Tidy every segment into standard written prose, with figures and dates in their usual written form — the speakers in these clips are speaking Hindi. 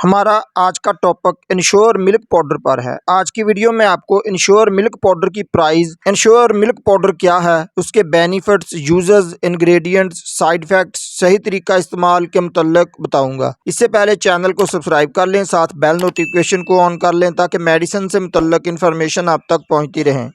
हमारा आज का टॉपिक इंश्योर मिल्क पाउडर पर है। आज की वीडियो में आपको इंश्योर मिल्क पाउडर की प्राइस, इंश्योर मिल्क पाउडर क्या है, उसके benefits, uses, ingredients, side effects, सही तरीका इस्तेमाल के मुतल्लिक बताऊंगा। इससे पहले चैनल को सब्सक्राइब कर लें, साथ बेल नोटिफिकेशन को ऑन कर लें ताकि मेडिसिन से मुतल्लिक इन्फॉर्मेशन आप तक पहुंचती रहे।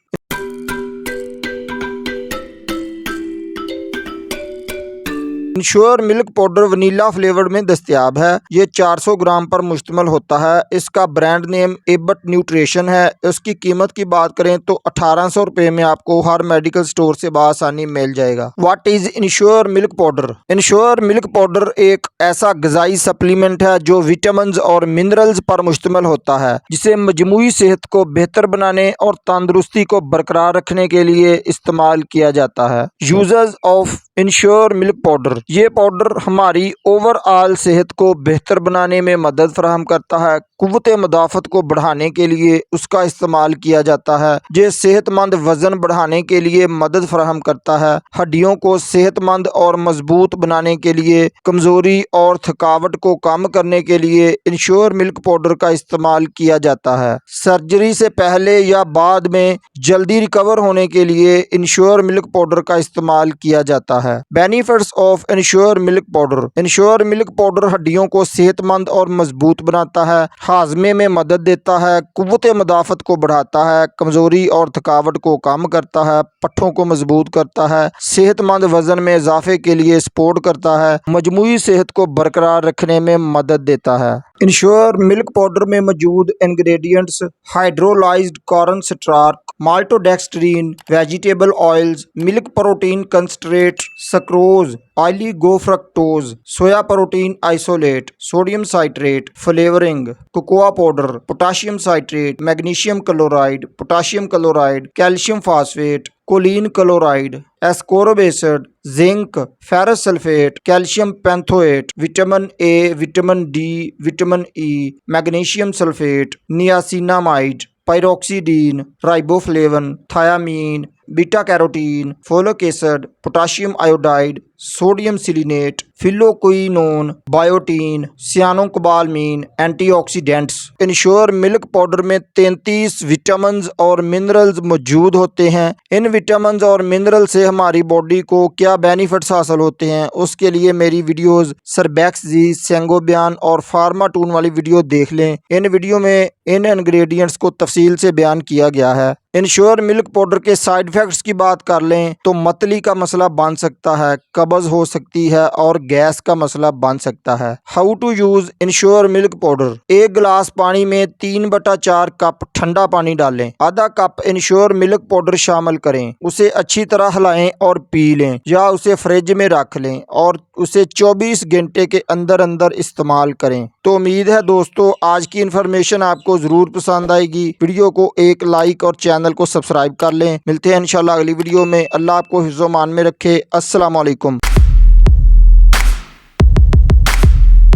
Ensure milk powder vanilla flavour में दस्तयाब है। ये 400 ग्राम पर मुश्तमिल होता है। इसका ब्रांड नेम एबट न्यूट्रिशन है। इसकी कीमत की बात करें तो 1800 रुपये में आपको हर मेडिकल स्टोर से बआसानी मिल जाएगा। What is ensure milk powder? Ensure milk powder एक ऐसा ग़िज़ाई सप्लीमेंट है जो विटामिन और मिनरल्स पर मुश्तमिल होता है, जिसे मजमूई सेहत को बेहतर बनाने और तंदुरुस्ती को बरकरार रखने के लिए इस्तेमाल किया जाता है। Users of ensure milk powder, ये पाउडर हमारी ओवरऑल सेहत को बेहतर बनाने में मदद फराहम करता है। कुव्वत मुदाफ़त को बढ़ाने के लिए उसका इस्तेमाल किया जाता है। ये सेहतमंद वज़न बढ़ाने के लिए मदद फराहम करता है। हड्डियों को सेहतमंद और मजबूत बनाने के लिए, कमज़ोरी और थकावट को कम करने के लिए इंश्योर मिल्क पाउडर का इस्तेमाल किया जाता है। सर्जरी से पहले या बाद में जल्दी रिकवर होने के लिए इंश्योर मिल्क पाउडर का इस्तेमाल किया जाता है। Benefits of ensure milk powder. Ensure milk powder हड्डियों को सेहतमंद और मजबूत बनाता है, हाजमे में मदद देता है, कुव्वत मुदाफ़त को बढ़ाता है, कमज़ोरी और थकावट को कम करता है, पट्ठों को मजबूत करता है, सेहतमंद वज़न में इजाफे के लिए सपोर्ट करता है, मजमूई सेहत को बरकरार रखने में मदद देता है। इंश्योर मिल्क पाउडर में मौजूद ingredients: hydrolysed corn starch, maltodextrin, vegetable oils, milk protein concentrate, sucrose, oligo fructose, soya protein isolate, sodium citrate, flavouring, cocoa powder, potassium citrate, magnesium chloride, potassium chloride, calcium phosphate, choline chloride, ascorbic acid, zinc, ferrous sulphate, calcium pantothenate, vitamin A, vitamin D, vitamin E, magnesium sulphate, niacinamide, pyridoxine, riboflavin, thiamine, beta carotene, folic acid, potassium iodide, sodium selenite, phylloquinone, biotin, cyanocobalamin, antioxidants. Ensure milk powder में 33 विटामिन और मिनरल्स मौजूद होते हैं। इन विटामिन और मिनरल से हमारी बॉडी को क्या बेनिफिट्स हासिल होते हैं, उसके लिए मेरी वीडियोस सर्बैक्सी, सेंगोबियन और फार्माटून वाली वीडियो देख लें। इन वीडियो में इन इंग्रेडिएंट्स को तफसील से बयान किया गया है। इंश्योर मिल्क पाउडर के साइड इफेक्ट्स की बात कर लें तो मतली का मसला बन सकता है, कब्ज हो सकती है और गैस का मसला बन सकता है। How to use Ensure milk powder? एक गिलास पानी में 3/4 कप ठंडा पानी डालें, आधा कप इंश्योर मिल्क पाउडर शामिल करें, उसे अच्छी तरह हिलाएं और पी लें या उसे फ्रिज में रख लें और उसे 24 घंटे के अंदर अंदर इस्तेमाल करें। तो उम्मीद है दोस्तों आज की इन्फॉर्मेशन आपको जरूर पसंद आएगी। वीडियो को एक लाइक और चैनल को सब्सक्राइब कर लें। मिलते हैं इंशाल्लाह अगली वीडियो में। अल्लाह आपको हिफ्ज़-ओ-मान में रखे। अस्सलाम वालेकुम।